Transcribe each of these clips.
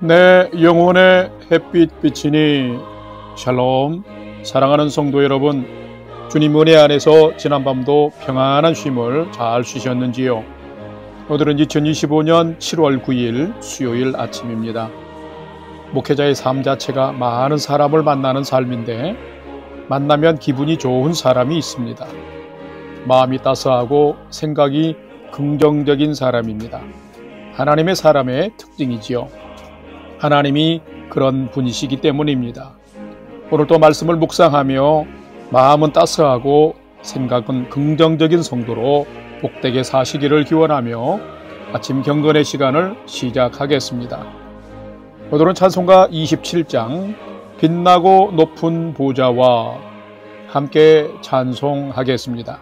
내 영혼의 햇빛 비치니. 샬롬. 사랑하는 성도 여러분, 주님 은혜 안에서 지난밤도 평안한 쉼을 잘 쉬셨는지요? 오늘은 2025년 7월 9일 수요일 아침입니다. 목회자의 삶 자체가 많은 사람을 만나는 삶인데, 만나면 기분이 좋은 사람이 있습니다. 마음이 따스하고 생각이 긍정적인 사람입니다. 하나님의 사람의 특징이지요. 하나님이 그런 분이시기 때문입니다. 오늘도 말씀을 묵상하며 마음은 따스하고 생각은 긍정적인 성도로 복되게 사시기를 기원하며 아침 경건의 시간을 시작하겠습니다. 오늘은 찬송가 27장 빛나고 높은 보좌와 함께 찬송하겠습니다.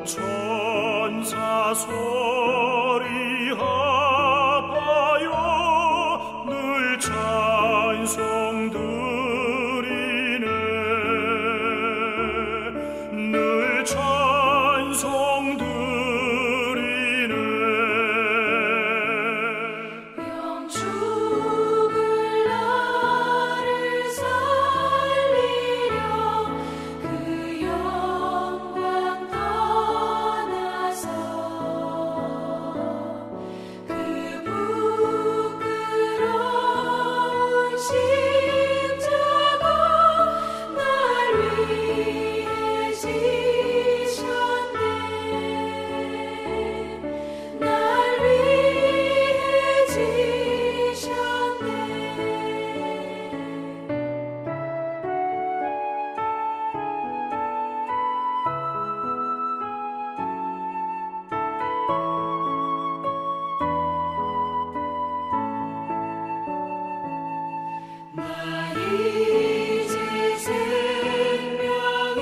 천사 소리 합하여 늘 찬송 드리네. 늘 찬송 드리네. 영축을 나를 살리려 그 영광 떠나서 그 부끄러운 십자가 날 위해 지셨네. 날 위해 지셨네. 나 이제 생명이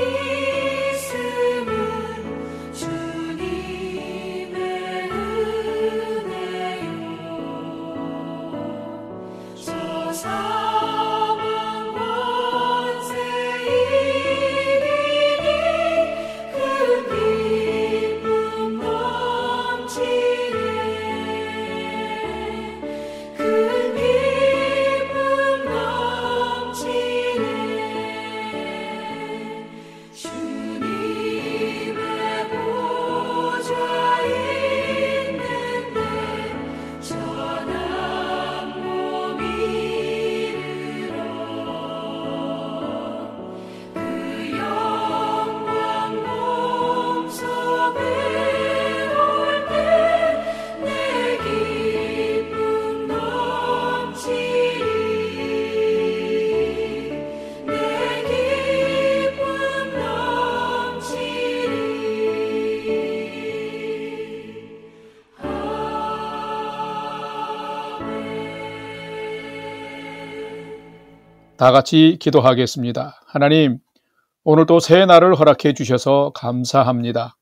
있음은 주님의 은혜요. 저 사망 권세 이기니 큰 기쁨 넘치네. 큰 기쁨 넘치네. 주님의 보좌 있는데 전한 몸 이르러 그 영광 몸속에 올 때 내 기쁨 넘치리. 내 기쁨 넘치리. 다 같이 기도하겠습니다. 하나님, 오늘도 새 날을 허락해 주셔서 감사합니다.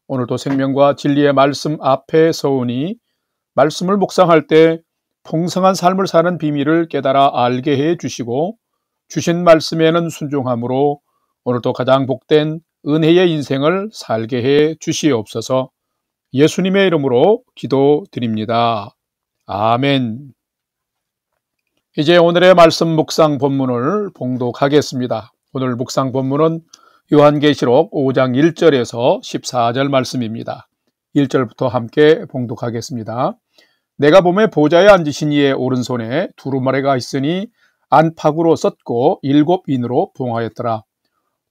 오늘도 생명과 진리의 말씀 앞에 서오니 말씀을 묵상할 때 풍성한 삶을 사는 비밀을 깨달아 알게 해 주시고, 주신 말씀에는 순종함으로 오늘도 가장 복된 은혜의 인생을 살게 해 주시옵소서. 예수님의 이름으로 기도드립니다. 아멘. 이제 오늘의 말씀 묵상 본문을 봉독하겠습니다. 오늘 묵상 본문은 요한계시록 5장 1절에서 14절 말씀입니다. 1절부터 함께 봉독하겠습니다. 내가 봄에 보좌에 앉으신 이의 오른손에 두루마리가 있으니 안팎으로 썼고 7인으로 봉하였더라.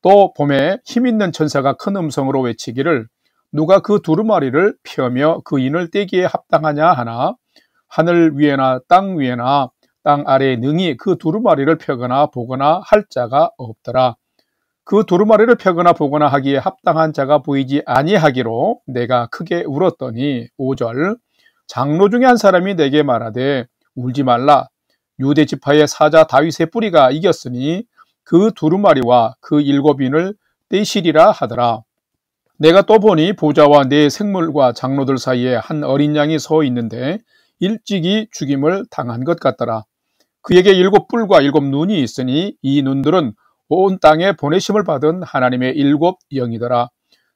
또 봄에 힘있는 천사가 큰 음성으로 외치기를 누가 그 두루마리를 펴며 그 인을 떼기에 합당하냐 하나 하늘 위에나 땅 위에나 땅 아래에 능히 그 두루마리를 펴거나 보거나 할 자가 없더라. 그 두루마리를 펴거나 보거나 하기에 합당한 자가 보이지 아니하기로 내가 크게 울었더니 5절 장로 중에 한 사람이 내게 말하되 울지 말라. 유대 지파의 사자 다윗의 뿌리가 이겼으니 그 두루마리와 그 7인을 떼시리라 하더라. 내가 또 보니 보좌와 네 생물과 장로들 사이에 한 어린 양이 서 있는데 일찍이 죽임을 당한 것 같더라. 그에게 7뿔과 7눈이 있으니 이 눈들은 온 땅에 보내심을 받은 하나님의 7영이더라.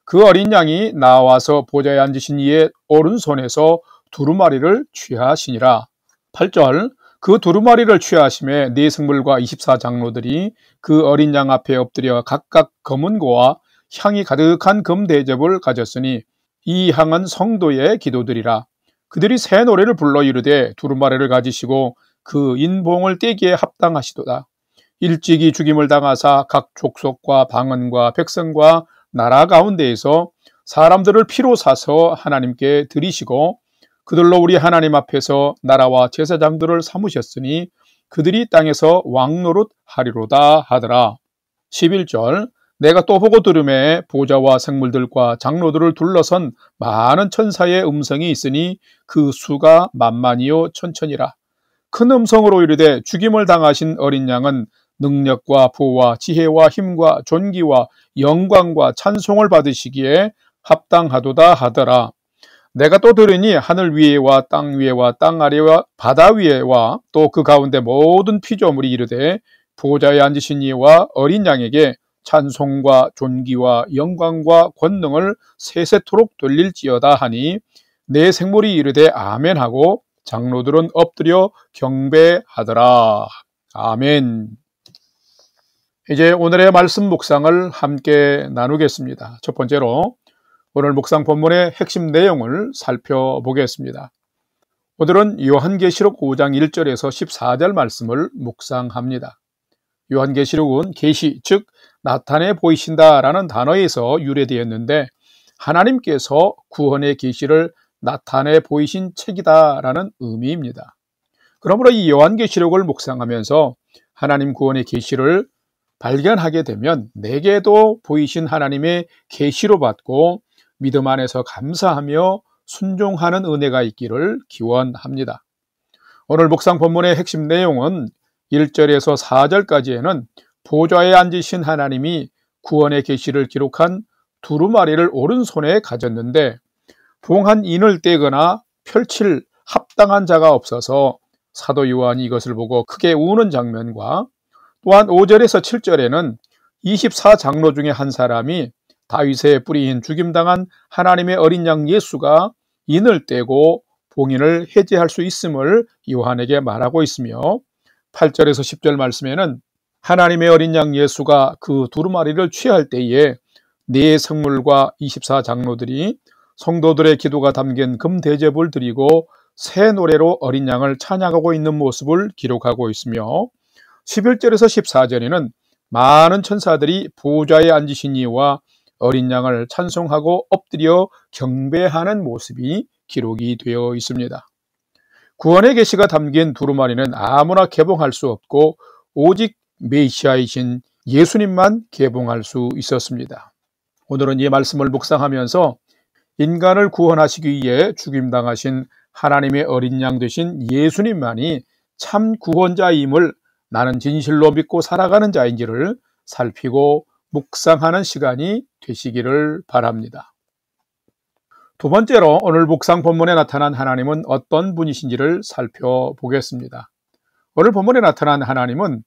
그 어린 양이 나와서 보좌에 앉으신 이의 오른손에서 두루마리를 취하시니라. 8절 그 두루마리를 취하심에 네 생물과 24장로들이 그 어린 양 앞에 엎드려 각각 검은 고와 향이 가득한 금대접을 가졌으니 이 향은 성도의 기도들이라. 그들이 새 노래를 불러 이르되 두루마리를 가지시고 그 인봉을 떼기에 합당하시도다. 일찍이 죽임을 당하사 각 족속과 방언과 백성과 나라 가운데에서 사람들을 피로 사서 하나님께 드리시고 그들로 우리 하나님 앞에서 나라와 제사장들을 삼으셨으니 그들이 땅에서 왕노릇 하리로다 하더라. 11절 내가 또 보고 들음에 보좌와 생물들과 장로들을 둘러선 많은 천사의 음성이 있으니 그 수가 만만이요 천천이라. 큰 음성으로 이르되 죽임을 당하신 어린 양은 능력과 부와 지혜와 힘과 존귀와 영광과 찬송을 받으시기에 합당하도다 하더라. 내가 또 들으니 하늘 위에와 땅 위에와 땅 아래와 바다 위에와 또 그 가운데 모든 피조물이 이르되 보좌에 앉으신 이와 어린 양에게 찬송과 존귀와 영광과 권능을 세세토록 돌릴지어다 하니 내 생물이 이르되 아멘하고 장로들은 엎드려 경배하더라. 아멘. 이제 오늘의 말씀 묵상을 함께 나누겠습니다. 첫 번째로 오늘 묵상 본문의 핵심 내용을 살펴보겠습니다. 오늘은 요한계시록 5장 1절에서 14절 말씀을 묵상합니다. 요한계시록은 계시, 즉 나타내 보이신다라는 단어에서 유래되었는데 하나님께서 구원의 계시를 나타내 보이신 책이다라는 의미입니다. 그러므로 이 요한계시록을 묵상하면서 하나님 구원의 계시를 발견하게 되면 내게도 보이신 하나님의 계시로 받고 믿음 안에서 감사하며 순종하는 은혜가 있기를 기원합니다. 오늘 묵상 본문의 핵심 내용은 1절에서 4절까지에는 보좌에 앉으신 하나님이 구원의 계시를 기록한 두루마리를 오른손에 가졌는데 봉한 인을 떼거나 펼칠 합당한 자가 없어서 사도 요한이 이것을 보고 크게 우는 장면과 또한 5절에서 7절에는 24장로 중에 한 사람이 다윗의 뿌리인 죽임당한 하나님의 어린 양 예수가 인을 떼고 봉인을 해제할 수 있음을 요한에게 말하고 있으며 8절에서 10절 말씀에는 하나님의 어린 양 예수가 그 두루마리를 취할 때에 네 생물과 24장로들이 성도들의 기도가 담긴 금대접을 드리고 새 노래로 어린 양을 찬양하고 있는 모습을 기록하고 있으며 11절에서 14절에는 많은 천사들이 보좌에 앉으신 이와 어린 양을 찬송하고 엎드려 경배하는 모습이 기록이 되어 있습니다. 구원의 계시가 담긴 두루마리는 아무나 개봉할 수 없고 오직 메시아이신 예수님만 개봉할 수 있었습니다. 오늘은 이 말씀을 묵상하면서 인간을 구원하시기 위해 죽임당하신 하나님의 어린 양 되신 예수님만이 참 구원자임을 나는 진실로 믿고 살아가는 자인지를 살피고 묵상하는 시간이 되시기를 바랍니다. 두 번째로 오늘 묵상 본문에 나타난 하나님은 어떤 분이신지를 살펴보겠습니다. 오늘 본문에 나타난 하나님은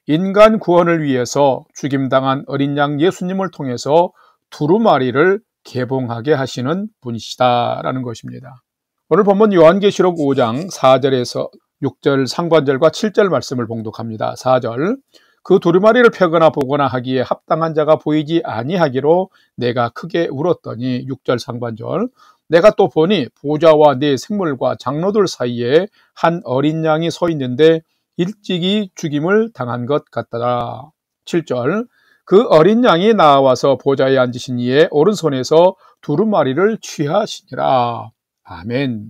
인간 구원을 위해서 죽임당한 어린 양 예수님을 통해서 두루마리를 개봉하게 하시는 분이시다라는 것입니다. 오늘 본문 요한계시록 5장 4절에서 6절 상관절과 7절 말씀을 봉독합니다. 4절 그 두루마리를 펴거나 보거나 하기에 합당한 자가 보이지 아니하기로 내가 크게 울었더니 6절 상반절 내가 또 보니 보좌와 네 생물과 장로들 사이에 한 어린 양이 서 있는데 일찍이 죽임을 당한 것 같더라. 7절 그 어린 양이 나와서 보좌에 앉으신 이의 오른손에서 두루마리를 취하시니라. 아멘.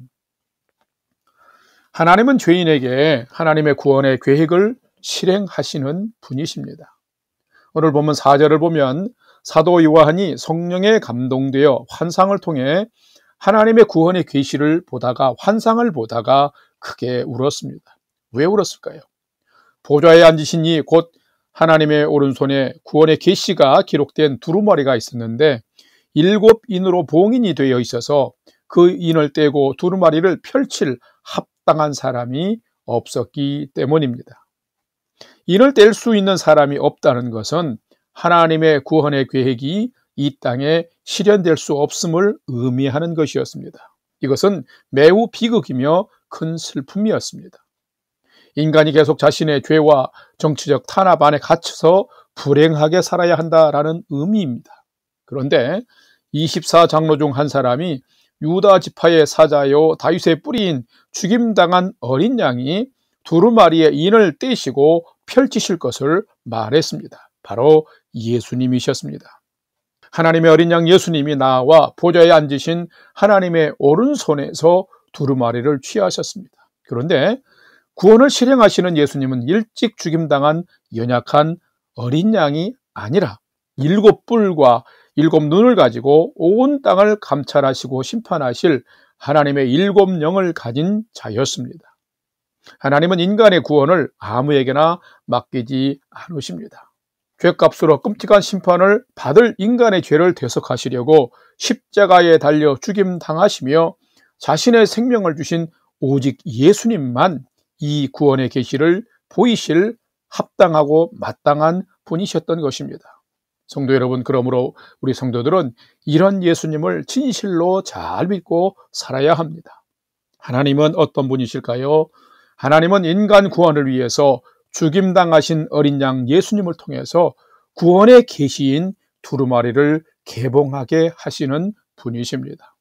하나님은 죄인에게 하나님의 구원의 계획을 실행하시는 분이십니다. 오늘 본문 4절을 보면 사도 요한이 성령에 감동되어 환상을 통해 하나님의 구원의 계시를 보다가 환상을 보다가 크게 울었습니다. 왜 울었을까요? 보좌에 앉으신 이 곧 하나님의 오른손에 구원의 계시가 기록된 두루마리가 있었는데 7인으로 봉인이 되어 있어서 그 인을 떼고 두루마리를 펼칠 합당한 사람이 없었기 때문입니다. 인을 뗄 수 있는 사람이 없다는 것은 하나님의 구원의 계획이 이 땅에 실현될 수 없음을 의미하는 것이었습니다. 이것은 매우 비극이며 큰 슬픔이었습니다. 인간이 계속 자신의 죄와 정치적 탄압 안에 갇혀서 불행하게 살아야 한다라는 의미입니다. 그런데 24장로 중 한 사람이 유다 지파의 사자요 다윗의 뿌리인 죽임당한 어린 양이 두루마리의 인을 떼시고 펼치실 것을 말했습니다. 바로 예수님이셨습니다. 하나님의 어린 양 예수님이 나와 보좌에 앉으신 하나님의 오른손에서 두루마리를 취하셨습니다. 그런데 구원을 실행하시는 예수님은 일찍 죽임당한 연약한 어린 양이 아니라 7뿔과 7눈을 가지고 온 땅을 감찰하시고 심판하실 하나님의 7영을 가진 자였습니다. 하나님은 인간의 구원을 아무에게나 맡기지 않으십니다. 죄값으로 끔찍한 심판을 받을 인간의 죄를 대속하시려고 십자가에 달려 죽임당하시며 자신의 생명을 주신 오직 예수님만 이 구원의 계시를 보이실 합당하고 마땅한 분이셨던 것입니다. 성도 여러분, 그러므로 우리 성도들은 이런 예수님을 진실로 잘 믿고 살아야 합니다. 하나님은 어떤 분이실까요? 하나님은 인간 구원을 위해서 죽임당하신 어린 양 예수님을 통해서 구원의 계시인 두루마리를 개봉하게 하시는 분이십니다.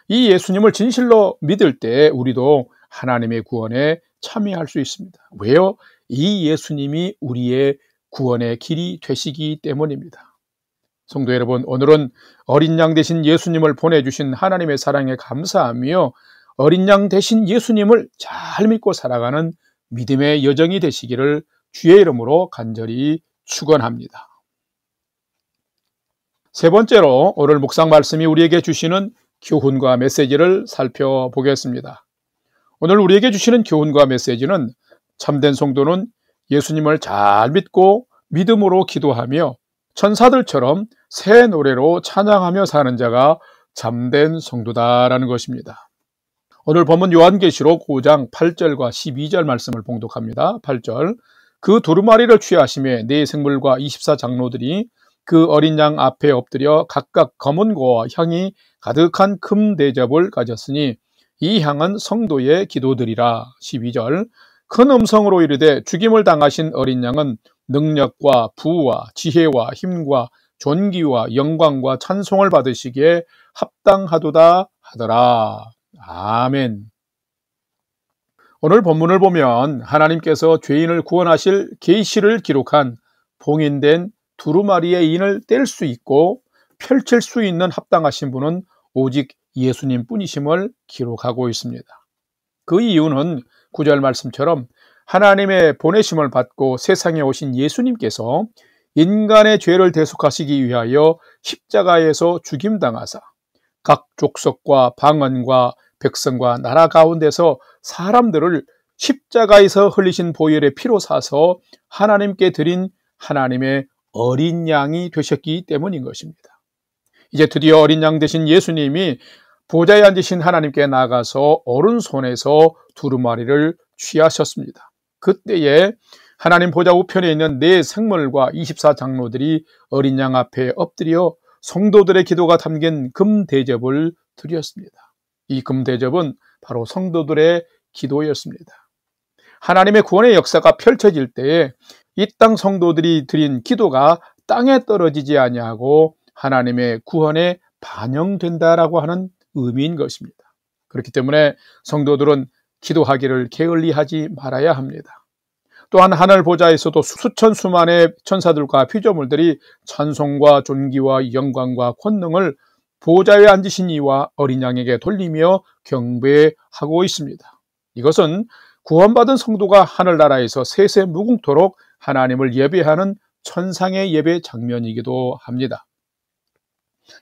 이 예수님을 진실로 믿을 때 우리도 하나님의 구원에 참여할 수 있습니다. 왜요? 이 예수님이 우리의 구원의 길이 되시기 때문입니다. 성도 여러분, 오늘은 어린 양 되신 예수님을 보내주신 하나님의 사랑에 감사하며 어린 양 되신 예수님을 잘 믿고 살아가는 믿음의 여정이 되시기를 주의 이름으로 간절히 축원합니다. 세 번째로 오늘 묵상 말씀이 우리에게 주시는 교훈과 메시지를 살펴보겠습니다. 오늘 우리에게 주시는 교훈과 메시지는 참된 성도는 예수님을 잘 믿고 믿음으로 기도하며 천사들처럼 새 노래로 찬양하며 사는 자가 참된 성도다라는 것입니다. 오늘 본문 요한계시록 5장 8절과 12절 말씀을 봉독합니다. 8절 그 두루마리를 취하심에 네 생물과 24장로들이 그 어린 양 앞에 엎드려 각각 검은 고와 향이 가득한 금 대접을 가졌으니 이 향은 성도의 기도들이라. 12절 큰 음성으로 이르되 죽임을 당하신 어린 양은 능력과 부와 지혜와 힘과 존귀와 영광과 찬송을 받으시기에 합당하도다 하더라. 아멘. 오늘 본문을 보면 하나님께서 죄인을 구원하실 계시를 기록한 봉인된 두루마리의 인을 뗄 수 있고 펼칠 수 있는 합당하신 분은 오직 예수님 뿐이심을 기록하고 있습니다. 그 이유는 9절 말씀처럼 하나님의 보내심을 받고 세상에 오신 예수님께서 인간의 죄를 대속하시기 위하여 십자가에서 죽임당하사 각 족속과 방언과 백성과 나라 가운데서 사람들을 십자가에서 흘리신 보혈의 피로 사서 하나님께 드린 하나님의 어린 양이 되셨기 때문인 것입니다. 이제 드디어 어린 양 되신 예수님이 보좌에 앉으신 하나님께 나가서 오른손에서 두루마리를 취하셨습니다. 그때에 하나님 보좌 우편에 있는 네 생물과 24장로들이 어린 양 앞에 엎드려 성도들의 기도가 담긴 금 대접을 드렸습니다. 이 금 대접은 바로 성도들의 기도였습니다. 하나님의 구원의 역사가 펼쳐질 때에 이 땅 성도들이 드린 기도가 땅에 떨어지지 아니하고 하나님의 구원에 반영된다라고 하는 의미인 것입니다. 그렇기 때문에 성도들은 기도하기를 게을리하지 말아야 합니다. 또한 하늘 보좌에서도 수천 수만의 천사들과 피조물들이 찬송과 존귀와 영광과 권능을 보좌에 앉으신 이와 어린 양에게 돌리며 경배하고 있습니다. 이것은 구원받은 성도가 하늘나라에서 세세 무궁토록 하나님을 예배하는 천상의 예배 장면이기도 합니다.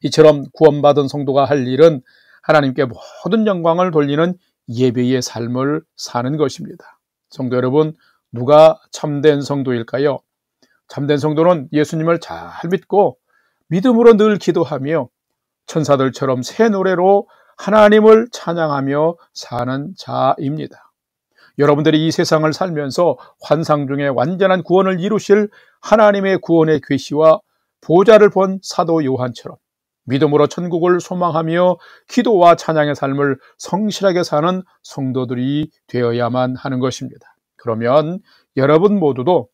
이처럼 구원받은 성도가 할 일은 하나님께 모든 영광을 돌리는 예배의 삶을 사는 것입니다. 성도 여러분, 누가 참된 성도일까요? 참된 성도는 예수님을 잘 믿고 믿음으로 늘 기도하며 천사들처럼 새 노래로 하나님을 찬양하며 사는 자입니다. 여러분들이 이 세상을 살면서 환상 중에 완전한 구원을 이루실 하나님의 구원의 계시와 보좌를 본 사도 요한처럼 믿음으로 천국을 소망하며 기도와 찬양의 삶을 성실하게 사는 성도들이 되어야만 하는 것입니다. 그러면 여러분 모두도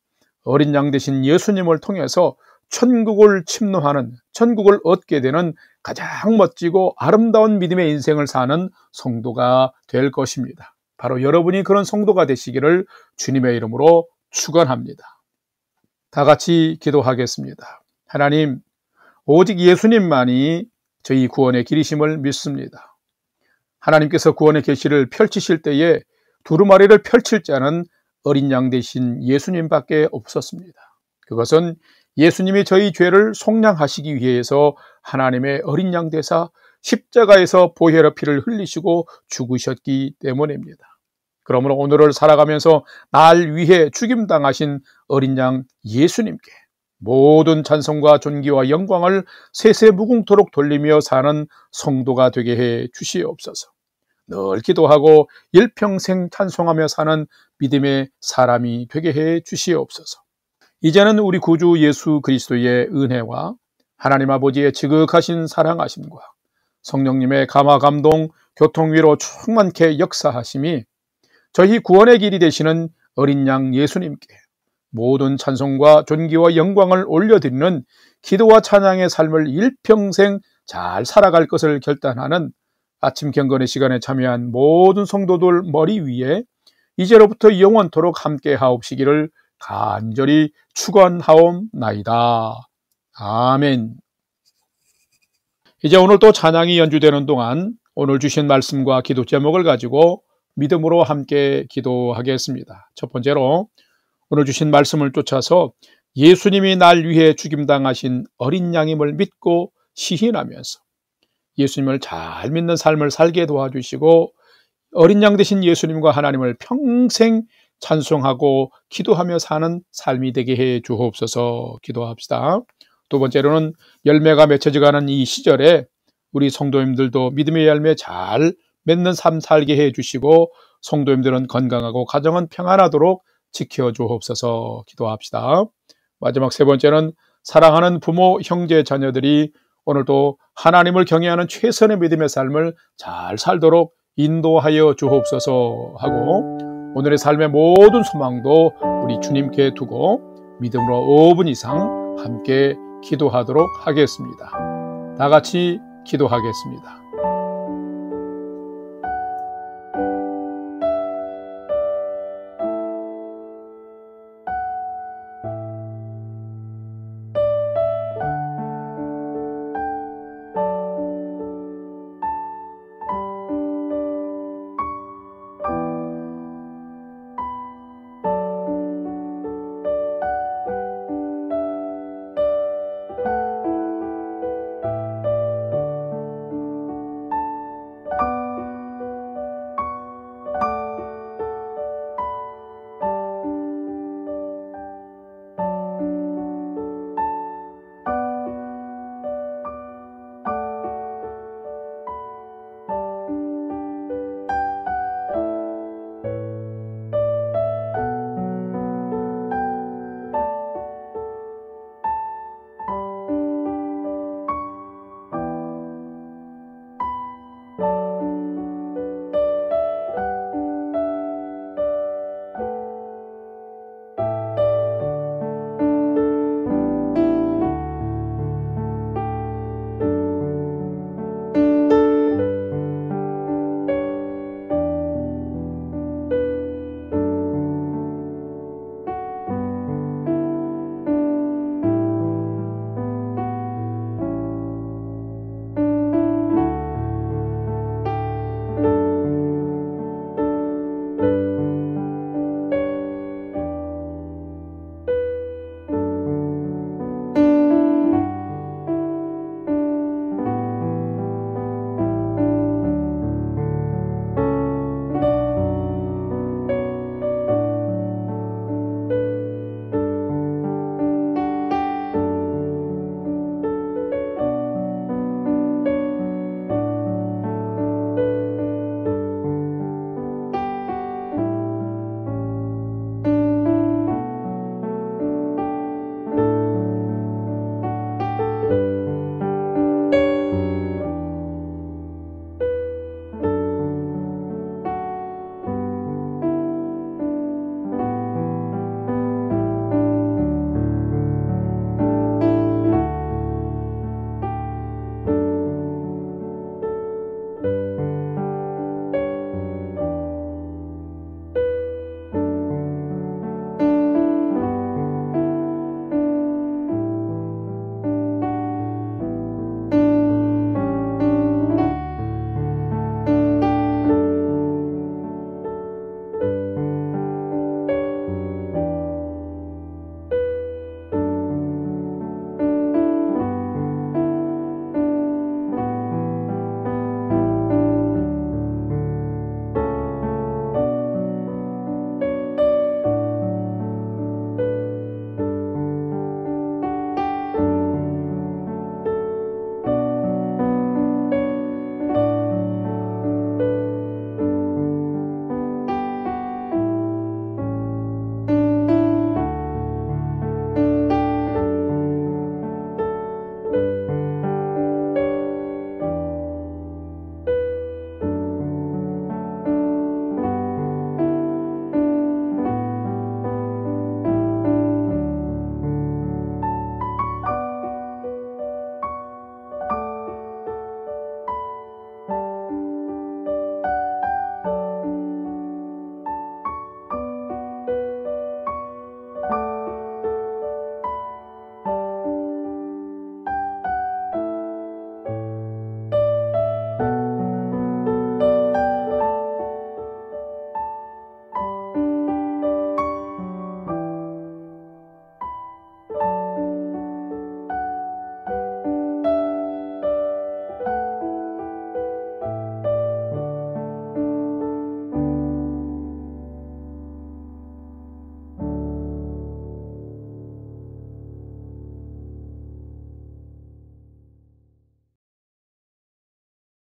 어린 양 되신 예수님을 통해서 천국을 침노하는, 천국을 얻게 되는 가장 멋지고 아름다운 믿음의 인생을 사는 성도가 될 것입니다. 바로 여러분이 그런 성도가 되시기를 주님의 이름으로 축원합니다. 다 같이 기도하겠습니다. 하나님, 오직 예수님만이 저희 구원의 길이심을 믿습니다. 하나님께서 구원의 계시를 펼치실 때에 두루마리를 펼칠 자는 어린 양 되신 예수님밖에 없었습니다. 그것은 예수님이 저희 죄를 속량하시기 위해서 하나님의 어린 양 되사 십자가에서 보혈의 피를 흘리시고 죽으셨기 때문입니다. 그러므로 오늘을 살아가면서 날 위해 죽임당하신 어린 양 예수님께 모든 찬송과 존귀와 영광을 세세 무궁토록 돌리며 사는 성도가 되게 해 주시옵소서. 늘 기도하고 일평생 찬송하며 사는 믿음의 사람이 되게 해 주시옵소서. 이제는 우리 구주 예수 그리스도의 은혜와 하나님 아버지의 지극하신 사랑하심과 성령님의 감화 감동 교통위로 충만케 역사하심이 저희 구원의 길이 되시는 어린 양 예수님께 모든 찬송과 존귀와 영광을 올려드리는 기도와 찬양의 삶을 일평생 잘 살아갈 것을 결단하는 아침 경건의 시간에 참여한 모든 성도들 머리 위에 이제로부터 영원토록 함께 하옵시기를 간절히 축원하옵나이다. 아멘. 이제 오늘 또 찬양이 연주되는 동안 오늘 주신 말씀과 기도 제목을 가지고 믿음으로 함께 기도하겠습니다. 첫 번째로 오늘 주신 말씀을 쫓아서 예수님이 날 위해 죽임당하신 어린 양임을 믿고 시인하면서 예수님을 잘 믿는 삶을 살게 도와주시고 어린 양 되신 예수님과 하나님을 평생 찬송하고 기도하며 사는 삶이 되게 해 주옵소서. 기도합시다. 두 번째로는 열매가 맺혀져가는 이 시절에 우리 성도님들도 믿음의 열매 잘 맺는 삶 살게 해 주시고 성도님들은 건강하고 가정은 평안하도록 지켜 주옵소서. 기도합시다. 마지막 세 번째는 사랑하는 부모, 형제, 자녀들이 오늘도 하나님을 경외하는 최선의 믿음의 삶을 잘 살도록 인도하여 주옵소서 하고 오늘의 삶의 모든 소망도 우리 주님께 두고 믿음으로 5분 이상 함께 기도하도록 하겠습니다. 다 같이 기도하겠습니다.